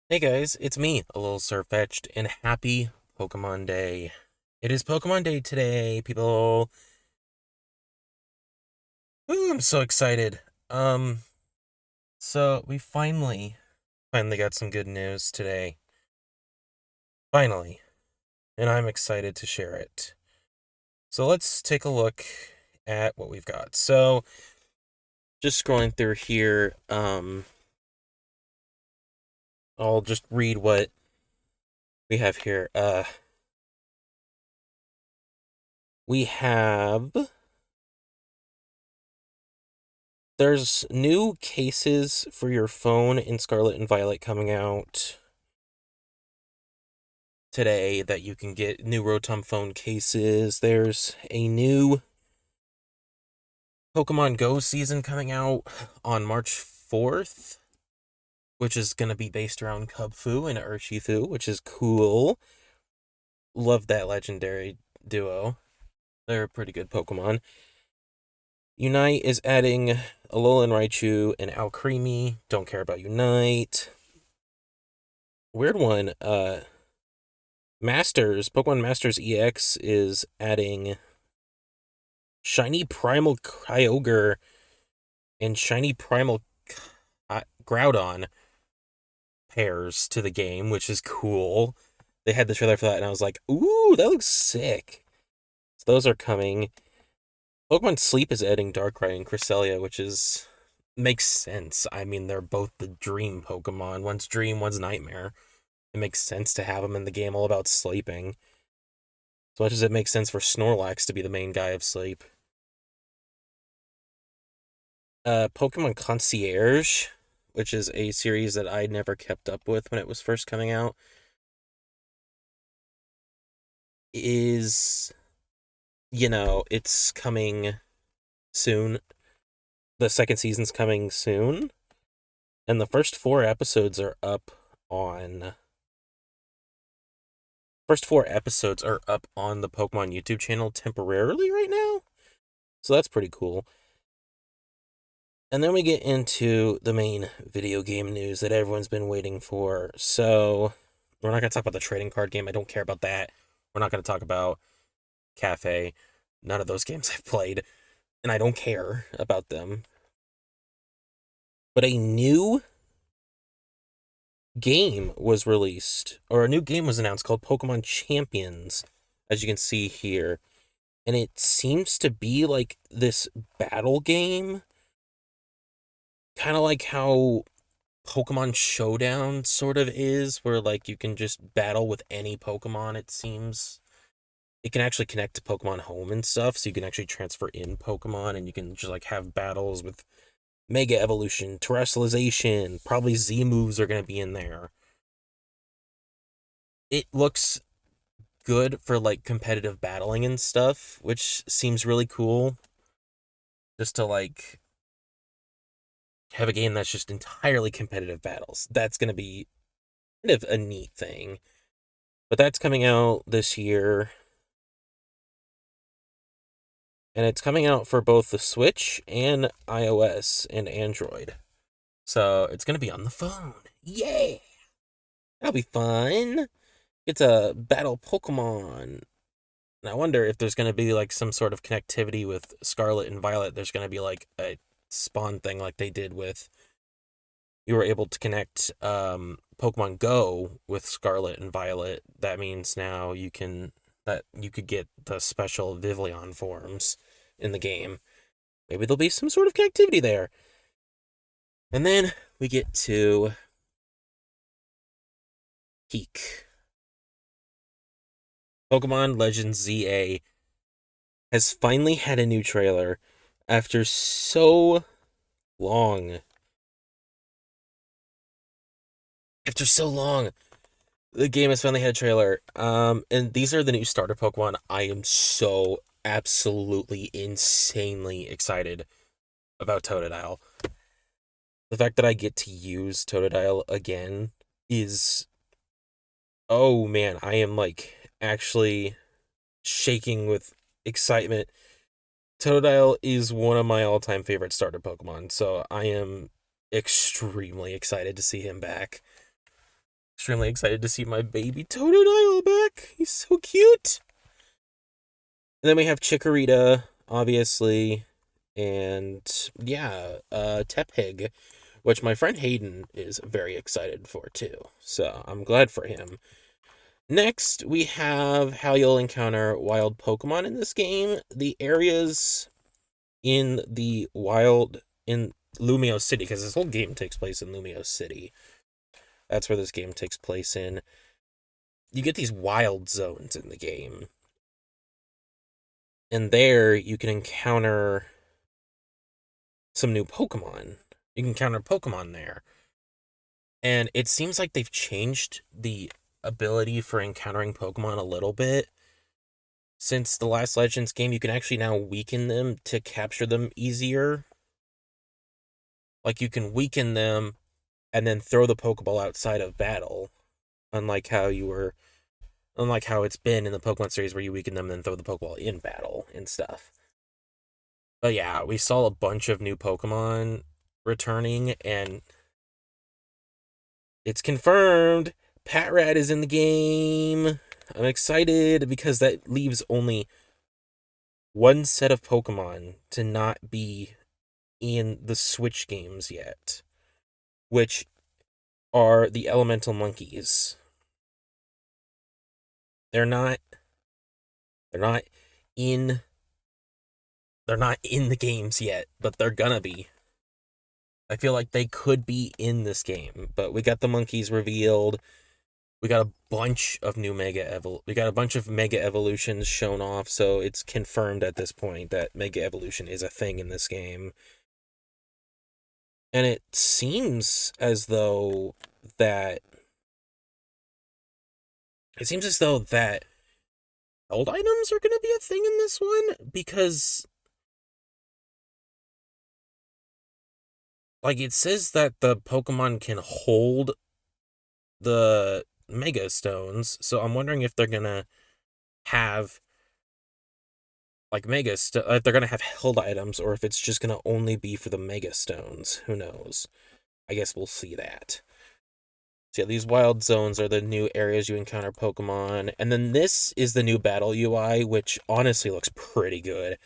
Hey guys, it's me, a little Sirfetch'd, and happy Pokemon Day. It is Pokemon Day today, people. Ooh, I'm so excited. Um, so we finally got some good news today. Finally. And I'm excited to share it. So let's take a look at what we've got. So, just scrolling through here, I'll just read what we have here. We have There's new cases for your phone in Scarlet and Violet coming out today that you can get new Rotom phone cases. There's a new Pokemon Go season coming out on March 4th, which is going to be based around Kubfu and Urshifu, which is cool. Love that legendary duo. They're a pretty good Pokemon. Unite is adding Alolan Raichu and Alcremie. Don't care about Unite. Weird one. Pokemon Masters EX is adding Shiny Primal Kyogre and Shiny Primal Groudon pairs to the game, which is cool. They had the trailer for that, and I was like, ooh, that looks sick. So those are coming. Pokemon Sleep is adding Darkrai and Cresselia, which makes sense. I mean, they're both the dream Pokemon. One's dream, one's nightmare. It makes sense to have them in the game all about sleeping. As much as it makes sense for Snorlax to be the main guy of sleep. Pokemon Concierge, which is a series that I never kept up with when it was first coming out, is, it's coming soon. The second season's coming soon, and the on. First four episodes are up on the Pokemon YouTube channel temporarily right now, so that's pretty cool. And then we get into the main video game news that everyone's been waiting for. So, we're not going to talk about the trading card game. I don't care about that. We're not going to talk about Cafe. None of those games I've played, and I don't care about them. But a new game was released, or a new game was announced called Pokemon Champions, as you can see here. And it seems to be like this battle game, kind of like how Pokemon Showdown sort of is, where like you can just battle with any Pokemon, it seems. It can actually connect to Pokemon Home and stuff, so you can actually transfer in Pokemon and you can just like have battles with Mega Evolution, Terrestrialization, probably Z moves are going to be in there. It looks good for like competitive battling and stuff, which seems really cool. Just to like have a game that's just entirely competitive battles. That's going to be kind of a neat thing. But that's coming out this year. And it's coming out for both the Switch and iOS and Android. So it's going to be on the phone. Yay! That'll be fun. It's a battle Pokemon. And I wonder if there's going to be like some sort of connectivity with Scarlet and Violet. There's going to be like a spawn thing like they did with. You were able to connect Pokemon Go with Scarlet and Violet. That means now you could get the special Vivillon forms in the game. Maybe there'll be some sort of connectivity there. And then we get to Peak. Pokemon Legends ZA has finally had a new trailer after so long. After so long, the game has finally had a trailer. And these are the new starter Pokemon. I am so absolutely insanely excited about Totodile. The fact that I get to use Totodile again is, oh man, I am like actually shaking with excitement. Totodile is one of my all-time favorite starter Pokemon, so I am extremely excited to see him back. Extremely excited to see my baby Totodile back. He's so cute. And then we have Chikorita, obviously, and yeah, Tepig, which my friend Hayden is very excited for too. So I'm glad for him. Next, we have how you'll encounter wild Pokemon in this game. The areas in the wild in Lumio City, because this whole game takes place in Lumio City. That's where this game takes place in. You get these wild zones in the game. And there you can encounter some new Pokemon. You can encounter Pokemon there. And it seems like they've changed the ability for encountering Pokemon a little bit. Since the last Legends game, you can actually now weaken them to capture them easier. Like, you can weaken them and then throw the Pokeball outside of battle. Unlike how it's been in the Pokemon series where you weaken them and then throw the Pokeball in battle and stuff. But yeah, we saw a bunch of new Pokemon returning, and it's confirmed Patrat is in the game. I'm excited because that leaves only one set of Pokemon to not be in the Switch games yet, which are the elemental monkeys. They're not in the games yet, but they're gonna be. I feel like they could be in this game, but we got the monkeys revealed. We got a bunch of Mega Evolutions shown off, so it's confirmed at this point that Mega Evolution is a thing in this game. And it seems as though that held items are going to be a thing in this one, because like it says that the Pokemon can hold the Mega Stones, so I'm wondering if they're going to have like if they're going to have held items, or if it's just going to only be for the Mega Stones. Who knows? I guess we'll see that. So yeah, these wild zones are the new areas you encounter Pokemon. And then this is the new battle UI, which honestly looks pretty good.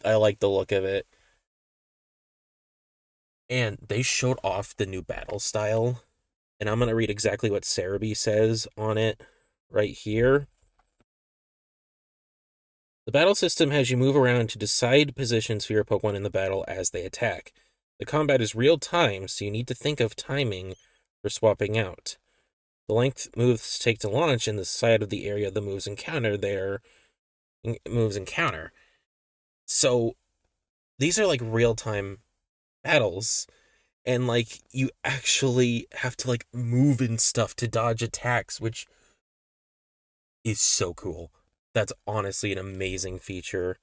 I like the look of it. And they showed off the new battle style. And I'm going to read exactly what Cerebi says on it right here. The battle system has you move around to decide positions for your Pokemon in the battle as they attack. The combat is real time, so you need to think of timing for swapping out. The length moves take to launch and the side of the area the moves encounter. So these are like real-time battles, and like you actually have to like move and stuff to dodge attacks, which is so cool. That's honestly an amazing feature.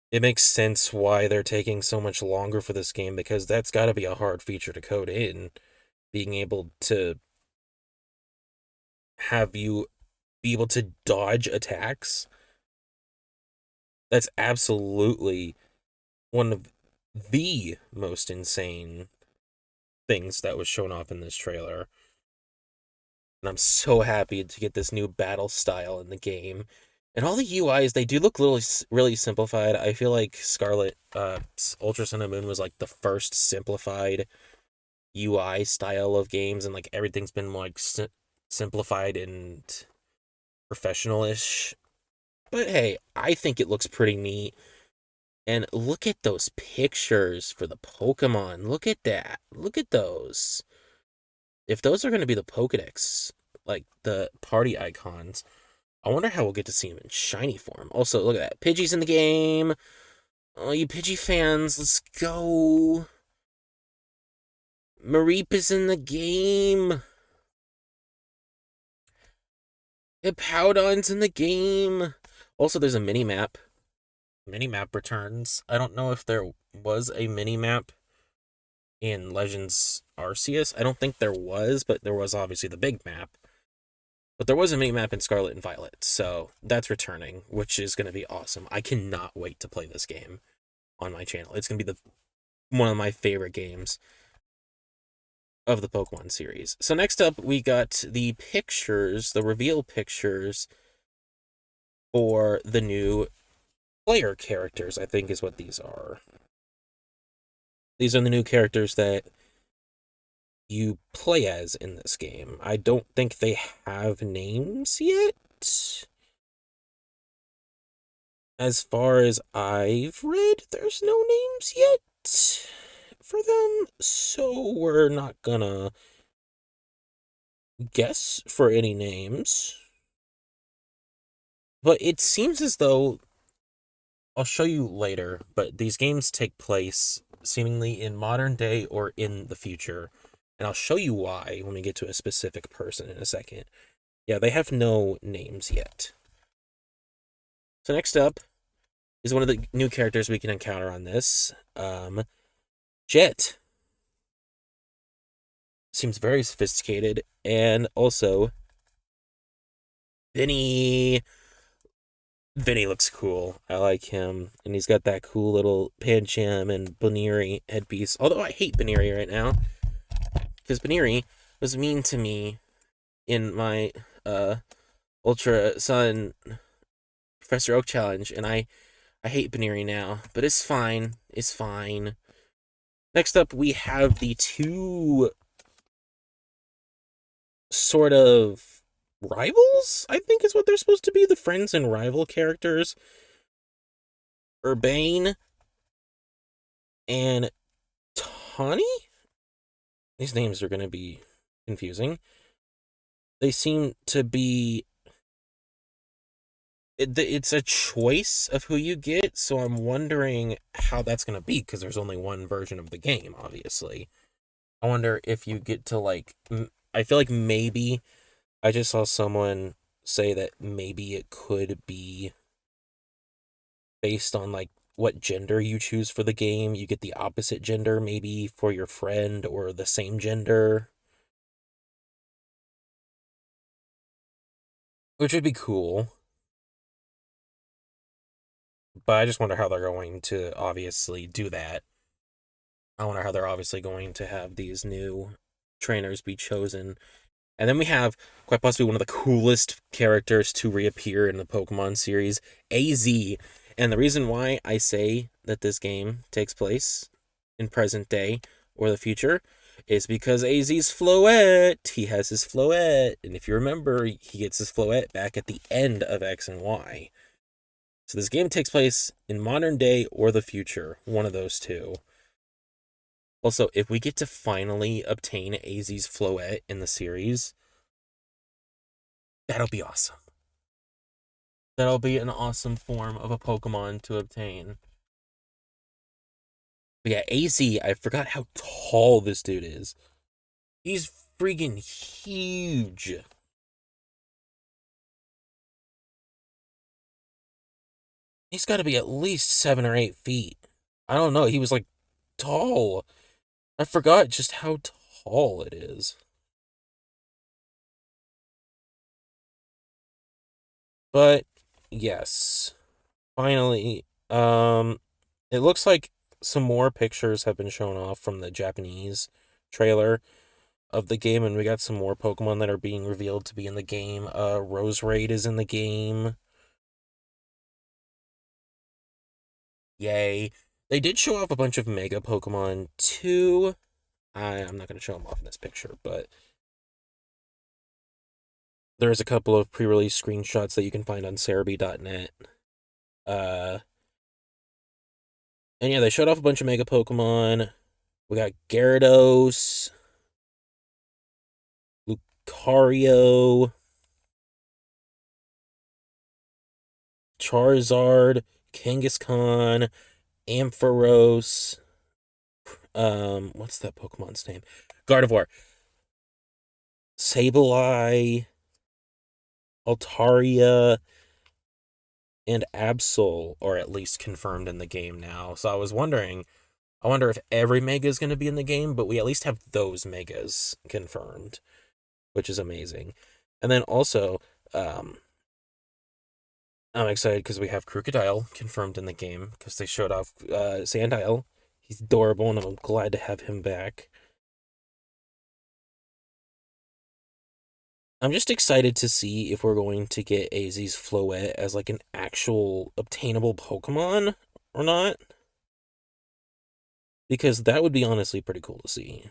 It makes sense why they're taking so much longer for this game, because that's got to be a hard feature to code in, being able to have you be able to dodge attacks. That's absolutely one of the most insane things that was shown off in this trailer. And I'm so happy to get this new battle style in the game. And all the UIs, they do look really simplified. I feel like Scarlet, Ultra Sun and Moon was like the first simplified UI style of games, and like everything's been like simplified and professional-ish. But hey, I think it looks pretty neat. And look at those pictures for the Pokemon. Look at that. Look at those. If those are going to be the Pokedex, like the party icons, I wonder how we'll get to see them in shiny form. Also, look at that. Pidgey's in the game. Oh, you Pidgey fans, let's go. Mareep is in the game. Hippowdon's in the game. Also, there's a mini-map. Mini-map returns. I don't know if there was a mini-map in Legends Arceus. I don't think there was, but there was obviously the big map. But there was a mini-map in Scarlet and Violet, so that's returning, which is going to be awesome. I cannot wait to play this game on my channel. It's going to be one of my favorite games. of the Pokemon series. So next up, we got the pictures, the reveal pictures for the new player characters, I think is what these are. These are the new characters that you play as in this game. I don't think they have names yet. As far as I've read, there's no names yet for them, so we're not gonna guess for any names. But it seems as though, I'll show you later, but these games take place seemingly in modern day or in the future. And I'll show you why when we get to a specific person in a second. Yeah, they have no names yet. So next up is one of the new characters we can encounter on this. Jet. Seems very sophisticated. And also, Vinny. Vinny looks cool. I like him. And he's got that cool little Pancham and Baneri headpiece. Although I hate Baneri right now. Because Baneri was mean to me in my Ultra Sun Professor Oak challenge. And I hate Baneri now. But it's fine. It's fine. Next up, we have the two sort of rivals, I think is what they're supposed to be, the friends and rival characters. Urbane and Tawny? These names are going to be confusing. They seem to be... It's a choice of who you get, so I'm wondering how that's going to be, because there's only one version of the game, obviously. I wonder if you get to, like... I feel like maybe... I just saw someone say that maybe it could be based on, like, what gender you choose for the game. You get the opposite gender, maybe, for your friend, or the same gender. Which would be cool. But I just wonder how they're going to obviously do that. I wonder how they're obviously going to have these new trainers be chosen. And then we have quite possibly one of the coolest characters to reappear in the Pokemon series, AZ. And the reason why I say that this game takes place in present day or the future is because AZ's Floette. He has his Floette. And if you remember, he gets his Floette back at the end of X and Y. So this game takes place in modern day or the future, one of those two. Also, if we get to finally obtain AZ's Floette in the series, that'll be awesome. That'll be an awesome form of a Pokemon to obtain. But yeah, AZ, I forgot how tall this dude is. He's freaking huge. He's got to be at least 7 or 8 feet. I don't know, he was like tall. I forgot just how tall it is. But yes, finally, it looks like some more pictures have been shown off from the Japanese trailer of the game, and we got some more Pokemon that are being revealed to be in the game. Roserade is in the game. Yay. They did show off a bunch of Mega Pokemon too. I'm not going to show them off in this picture, but there's a couple of pre-release screenshots that you can find on Cerebi.net. And yeah, they showed off a bunch of Mega Pokemon. We got Gyarados, Lucario, Charizard, Kangaskhan, Ampharos, what's that Pokemon's name? Gardevoir, Sableye, Altaria, and Absol are at least confirmed in the game now. So I wonder if every Mega is going to be in the game, but we at least have those Megas confirmed, which is amazing. And then also, I'm excited because we have Crocodile confirmed in the game because they showed off Sandile. He's adorable, and I'm glad to have him back. I'm just excited to see if we're going to get AZ's Floette as like an actual obtainable Pokemon or not. Because that would be honestly pretty cool to see.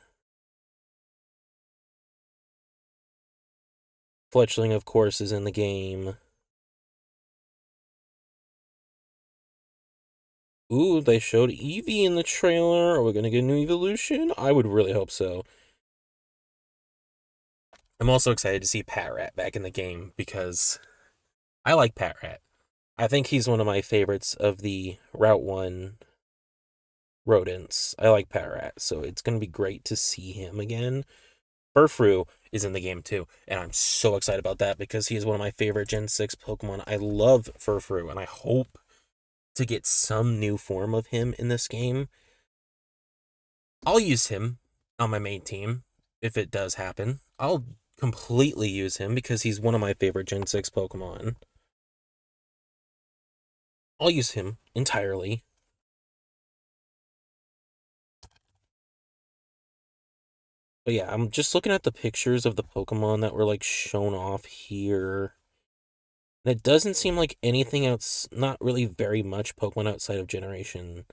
Fletchling, of course, is in the game. Ooh, they showed Eevee in the trailer. Are we going to get a new evolution? I would really hope so. I'm also excited to see Patrat back in the game because I like Patrat. I think he's one of my favorites of the Route 1 rodents. I like Patrat, so it's going to be great to see him again. Furfrou is in the game too, and I'm so excited about that because he is one of my favorite Gen 6 Pokemon. I love Furfrou, and I hope to get some new form of him in this game. I'll use him on my main team if it does happen. I'll completely use him because he's one of my favorite Gen 6 Pokemon. I'll use him entirely. But yeah, I'm just looking at the pictures of the Pokemon that were like shown off here. And it doesn't seem like anything else, not really very much Pokemon outside of Generation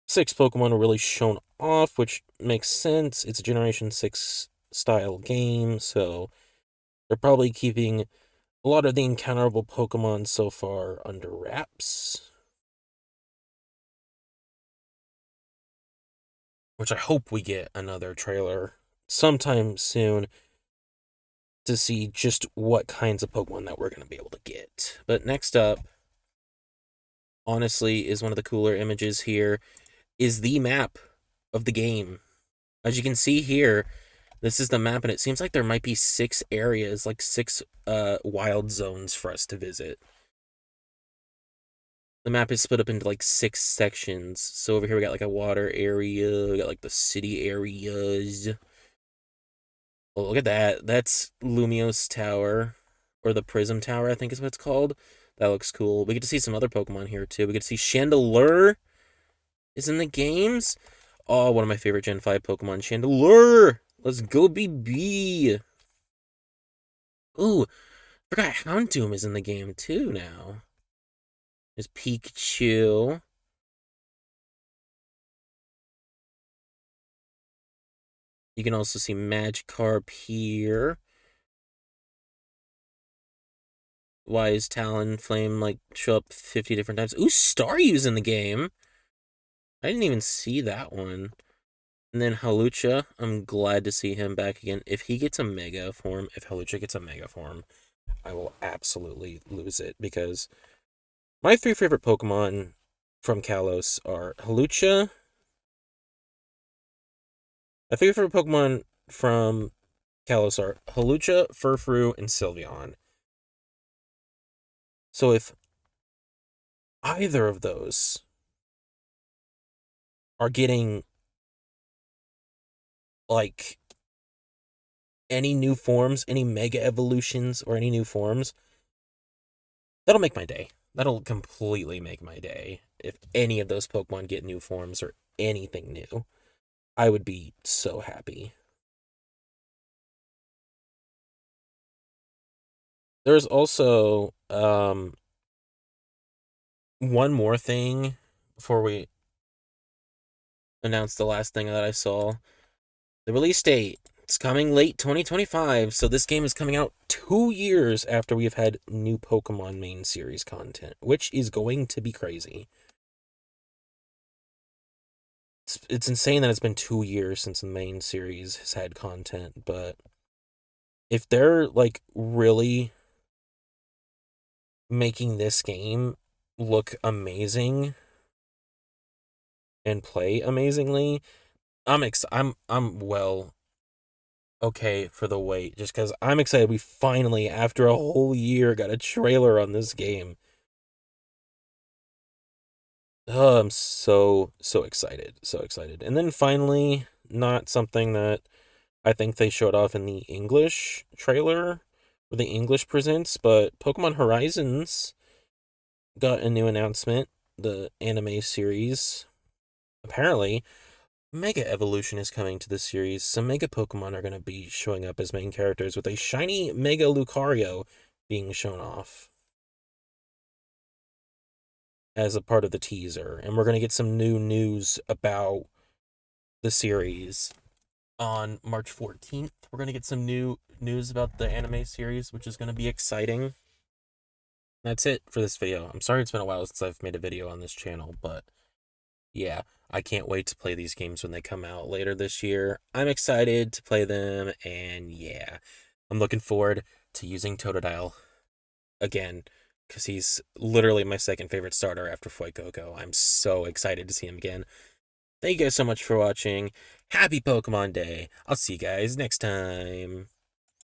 6 Pokemon are really shown off, which makes sense. It's a Generation 6 style game, so they're probably keeping a lot of the encounterable Pokemon so far under wraps. Which I hope we get another trailer sometime soon to see just what kinds of Pokemon that we're going to be able to get. But next up, honestly, is one of the cooler images here, is the map of the game. As you can see here, this is the map, and it seems like there might be 6 areas, like 6 wild zones for us to visit. The map is split up into like 6 sections. So over here we got like a water area, we got like the city areas. Oh, look at that. That's Lumiose Tower, or the Prism Tower, I think is what it's called. That looks cool. We get to see some other Pokemon here, too. We get to see Chandelure is in the games. Oh, one of my favorite Gen 5 Pokemon, Chandelure! Let's go, BB! Ooh, forgot Houndoom is in the game, too, now. There's Pikachu. You can also see Magikarp here. Why is Talonflame, like, show up 50 different times? Ooh, Staryu's in the game! I didn't even see that one. And then Hawlucha, I'm glad to see him back again. If he gets a Mega form, if Hawlucha gets a Mega form, I will absolutely lose it. Because my 3 favorite Pokemon from Kalos are Hawlucha. My 3 favorite Pokemon from Kalos are Hawlucha, Furfrou, and Sylveon. So if either of those are getting like any new forms, any Mega Evolutions, or any new forms, that'll make my day. That'll completely make my day. If any of those Pokemon get new forms or anything new, I would be so happy. There's also one more thing before we announce the last thing that I saw. The release date. It's coming late 2025, so this game is coming out 2 years after we've had new Pokemon main series content, which is going to be crazy. It's insane that it's been 2 years since the main series has had content, but if they're like really making this game look amazing and play amazingly, I'm well okay for the wait, just because I'm excited we finally, after a whole year, got a trailer on this game. Oh, I'm so excited, so excited. And then finally, not something that I think they showed off in the English trailer, or the English presents, but Pokemon Horizons got a new announcement, the anime series, apparently. Mega Evolution is coming to the series. Some Mega Pokemon are going to be showing up as main characters, with a shiny Mega Lucario being shown off as a part of the teaser. And we're going to get some new news about the series on March 14th. We're going to get some new news about the anime series, which is going to be exciting. That's it for this video. I'm sorry it's been a while since I've made a video on this channel, but yeah, I can't wait to play these games when they come out later this year. I'm excited to play them, and yeah, I'm looking forward to using Totodile again, because he's literally my second favorite starter after Fuecoco. I'm so excited to see him again. Thank you guys so much for watching. Happy Pokemon Day. I'll see you guys next time.